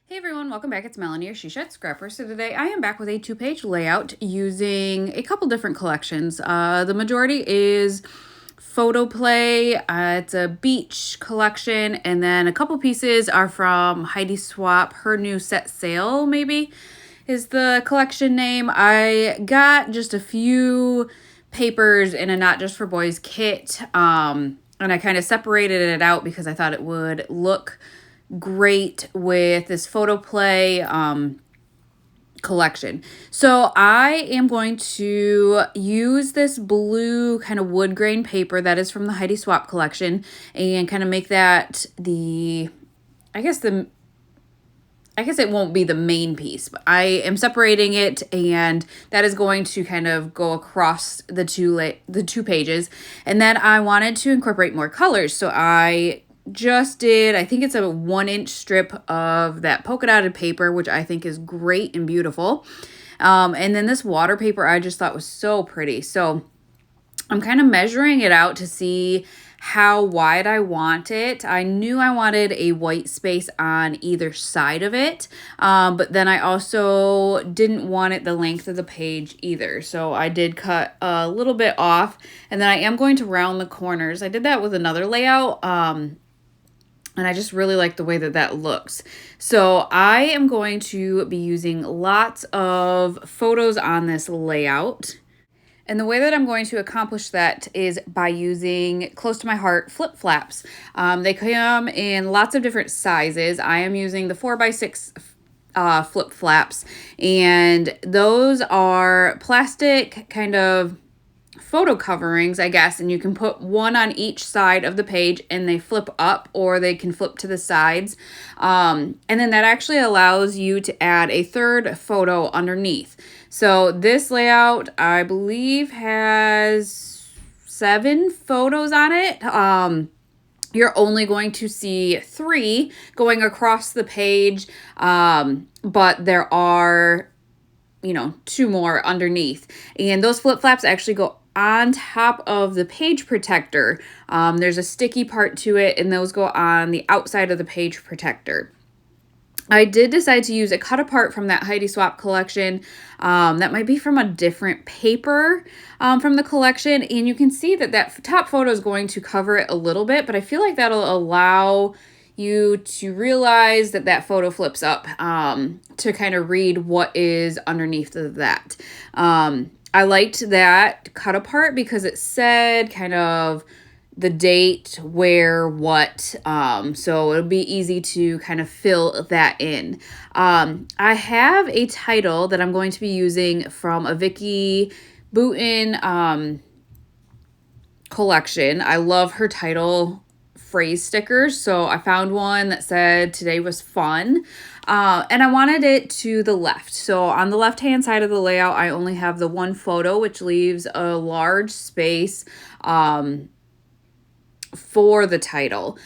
Hey everyone, welcome back. It's Melanie or She Shed Scrapper. So today I am back with a 2-page layout using a couple different collections. The majority is photo play. It's a beach collection, and then a couple pieces are from Heidi Swap. Her new set sale maybe is the collection name. I got just a few papers in a Not Just for Boys kit, and I kind of separated it out because I thought it would look great with this photo play collection. So I am going to use this blue kind of wood grain paper that is from the Heidi Swap collection and kind of make that I guess it won't be the main piece, but I am separating it, and that is going to kind of go across the two pages. And then I wanted to incorporate more colors, so I just did, I think it's a 1-inch strip of that polka dotted paper, which I think is great and beautiful. And then this water paper I just thought was so pretty. So I'm kind of measuring it out to see how wide I want it. I knew I wanted a white space on either side of it, but then I also didn't want it the length of the page either. So I did cut a little bit off, and then I am going to round the corners. I did that with another layout, and I just really like the way that that looks. So I am going to be using lots of photos on this layout. And the way that I'm going to accomplish that is by using close to my heart flip flaps. They come in lots of different sizes. I am using the 4x6 flip flaps, and those are plastic kind of photo coverings, I guess, and you can put one on each side of the page and they flip up, or they can flip to the sides. And then that actually allows you to add a third photo underneath. So this layout, I believe, has 7 photos on it. You're only going to see 3 going across the page, but there are 2 more underneath. And those flip flaps actually go on top of the page protector. There's a sticky part to it, and those go on the outside of the page protector. I did decide to use a cut apart from that Heidi Swap collection. That might be from a different paper from the collection. And you can see that that top photo is going to cover it a little bit, but I feel like that'll allow you to realize that that photo flips up to kind of read what is underneath of that. I liked that cut apart because it said kind of the date, where, what, so it'll be easy to kind of fill that in. I have a title that I'm going to be using from a Vicky Booten collection. I love her title phrase stickers, so I found one that said "Today was fun," and I wanted it to the left. So on the left hand side of the layout, I only have the one photo, which leaves a large space for the title.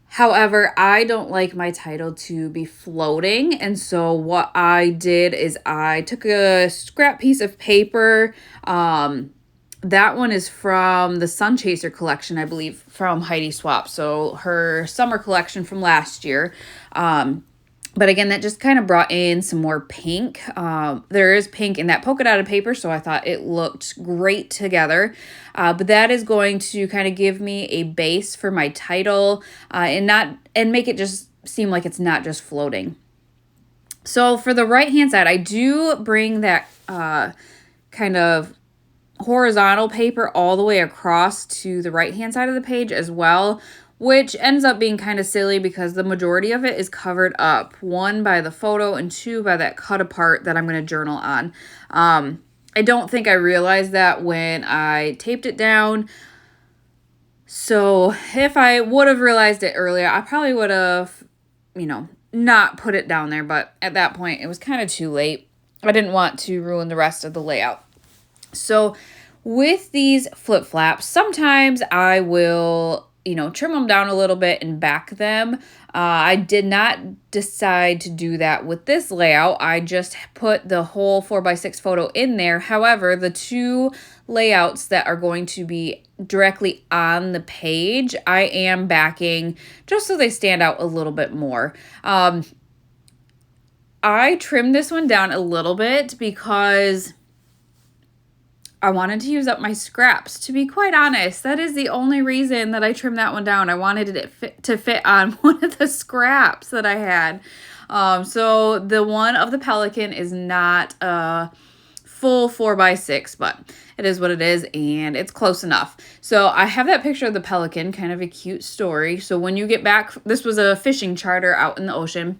However, I don't like my title to be floating, and so what I did is I took a scrap piece of paper. That one is from the Sun Chaser collection, I believe, from Heidi Swap. So her summer collection from last year. But again, that just kind of brought in some more pink. There is pink in that polka dotted paper, so I thought it looked great together. But that is going to kind of give me a base for my title, and make it just seem like it's not just floating. So for the right hand side, I do bring that kind of horizontal paper all the way across to the right hand side of the page as well, which ends up being kind of silly because the majority of it is covered up, 1 by the photo and 2 by that cut apart that I'm going to journal on. I don't think I realized that when I taped it down. So if I would have realized it earlier, I probably would have, not put it down there. But at that point, it was kind of too late. I didn't want to ruin the rest of the layout. So with these flip flaps, sometimes I will, trim them down a little bit and back them. I did not decide to do that with this layout. I just put the whole 4x6 photo in there. However, the 2 layouts that are going to be directly on the page, I am backing just so they stand out a little bit more. I trimmed this one down a little bit because I wanted to use up my scraps. To be quite honest, that is the only reason that I trimmed that one down. I wanted it to fit on one of the scraps that I had. So the one of the Pelican is not a full 4x6, but it is what it is, and it's close enough. So I have that picture of the Pelican, kind of a cute story. So when you get back, this was a fishing charter out in the ocean.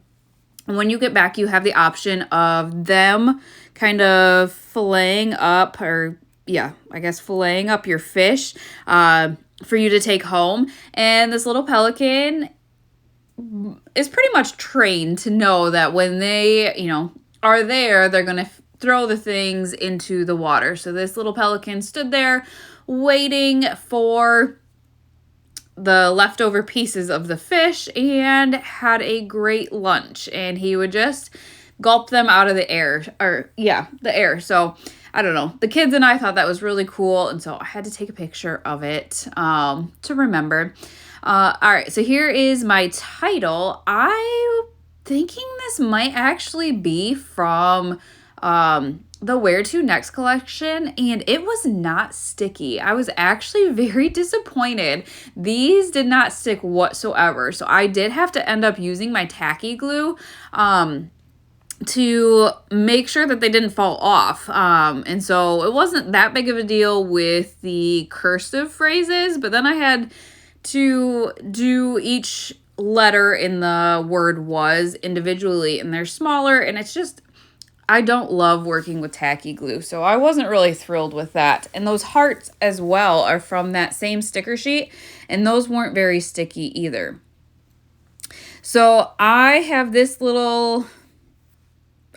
And when you get back, you have the option of them kind of filleting up, or yeah, I guess filleting up your fish for you to take home. And this little Pelican is pretty much trained to know that when they, are there, they're going to throw the things into the water. So this little Pelican stood there waiting for the leftover pieces of the fish and had a great lunch, and he would just gulp them out of the air, the air. So I don't know, the kids and I thought that was really cool, and so I had to take a picture of it to remember. All right, so here is my title. I'm thinking this might actually be from the Where To Next collection, and it was not sticky. I was actually very disappointed. These did not stick whatsoever, so I did have to end up using my tacky glue to make sure that they didn't fall off. And so it wasn't that big of a deal with the cursive phrases, but then I had to do each letter in the word was individually, and they're smaller, and it's just, I don't love working with tacky glue, so I wasn't really thrilled with that. And those hearts as well are from that same sticker sheet, and those weren't very sticky either. So I have this little,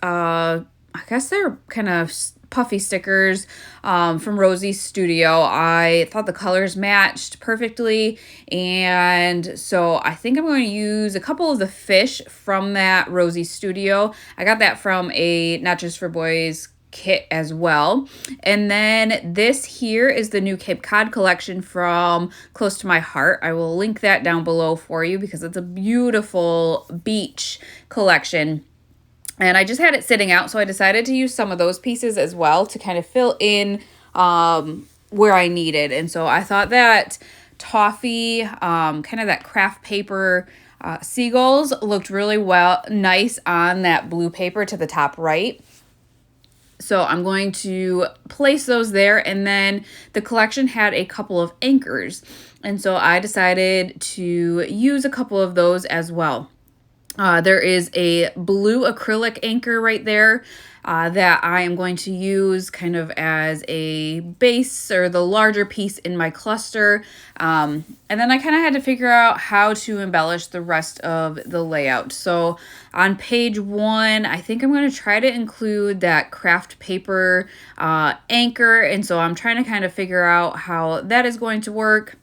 I guess they're kind of puffy stickers from Rosie's Studio. I thought the colors matched perfectly, and so I think I'm going to use a couple of the fish from that Rosie's Studio. I got that from a Not Just for Boys kit as well. And then this here is the new Cape Cod collection from Close to My Heart. I will link that down below for you because it's a beautiful beach collection. And I just had it sitting out, so I decided to use some of those pieces as well to kind of fill in where I needed. And so I thought that toffee, kind of that craft paper seagulls looked really nice on that blue paper to the top right. So I'm going to place those there, and then the collection had a couple of anchors. And so I decided to use a couple of those as well. There is a blue acrylic anchor right there that I am going to use kind of as a base or the larger piece in my cluster. And then I kind of had to figure out how to embellish the rest of the layout. So on page 1, I think I'm going to try to include that craft paper anchor. And so I'm trying to kind of figure out how that is going to work.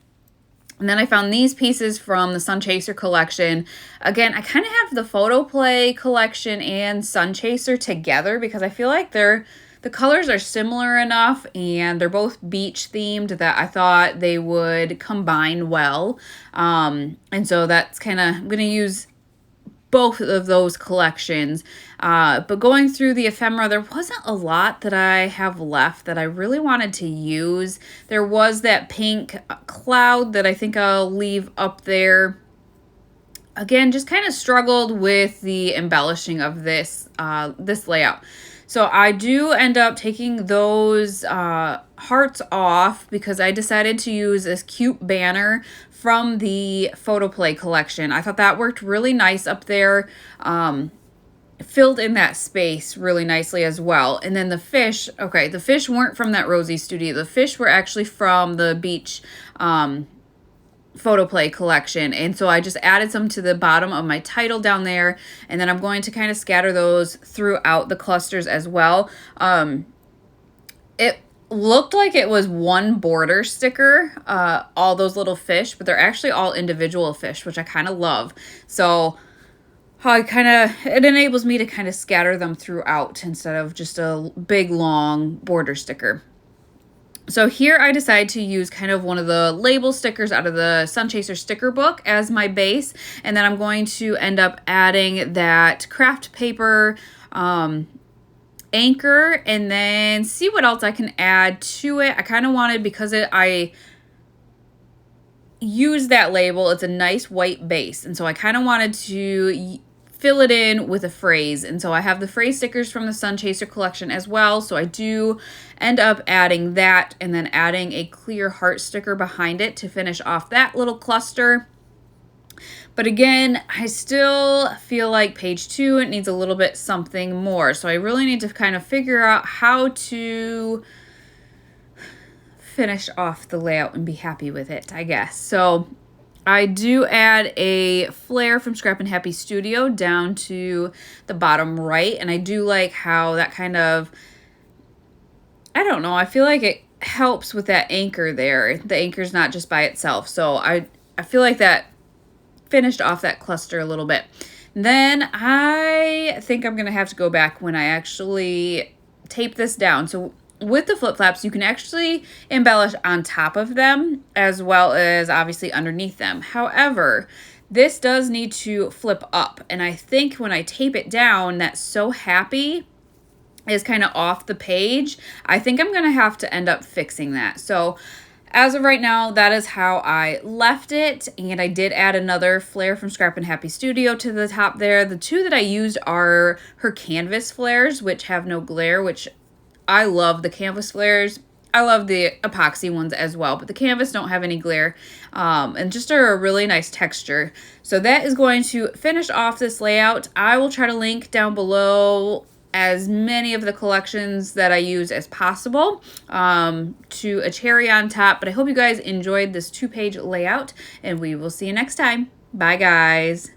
And then I found these pieces from the Sun Chaser collection. Again, I kind of have the Photo Play collection and Sun Chaser together because I feel like the colors are similar enough and they're both beach themed that I thought they would combine well. And so that's kind of, I'm going to use both of those collections. But going through the ephemera, there wasn't a lot that I have left that I really wanted to use. There was that pink cloud that I think I'll leave up there. Again, just kind of struggled with the embellishing of this layout. So I do end up taking those hearts off because I decided to use this cute banner from the Photo Play collection. I thought that worked really nice up there. Filled in that space really nicely as well. And then the fish, okay, the fish weren't from that Rosie Studio. The fish were actually from the beach Photo Play collection. And so I just added some to the bottom of my title down there. And then I'm going to kind of scatter those throughout the clusters as well. It looked like it was one border sticker, all those little fish, but they're actually all individual fish, which I kind of love. So it enables me to kind of scatter them throughout instead of just a big long border sticker. So here I decided to use kind of one of the label stickers out of the Sun Chaser sticker book as my base. And then I'm going to end up adding that craft paper anchor and then see what else I can add to it. I kind of wanted, because I use that label, it's a nice white base. And so I kind of wanted to fill it in with a phrase. And so I have the phrase stickers from the Sun Chaser collection as well. So I do end up adding that and then adding a clear heart sticker behind it to finish off that little cluster. But again, I still feel like page 2, it needs a little bit something more. So I really need to kind of figure out how to finish off the layout and be happy with it, I guess. So I do add a flare from Scrap and Happy Studio down to the bottom right, and I do like how that kind of, I don't know, I feel like it helps with that anchor there. The anchor's not just by itself, so I feel like that finished off that cluster a little bit. Then I think I'm going to have to go back when I actually tape this down. So with the flip flaps, you can actually embellish on top of them as well as obviously underneath them. However, this does need to flip up. And I think when I tape it down, that So Happy is kind of off the page. I think I'm going to have to end up fixing that. So as of right now, that is how I left it. And I did add another flare from Scrap and Happy Studio to the top there. The two that I used are her canvas flares, which have no glare, which I love the canvas flares. I love the epoxy ones as well, but the canvas don't have any glare and just are a really nice texture. So that is going to finish off this layout. I will try to link down below as many of the collections that I use as possible to a cherry on top. But I hope you guys enjoyed this 2-page layout, and we will see you next time. Bye, guys.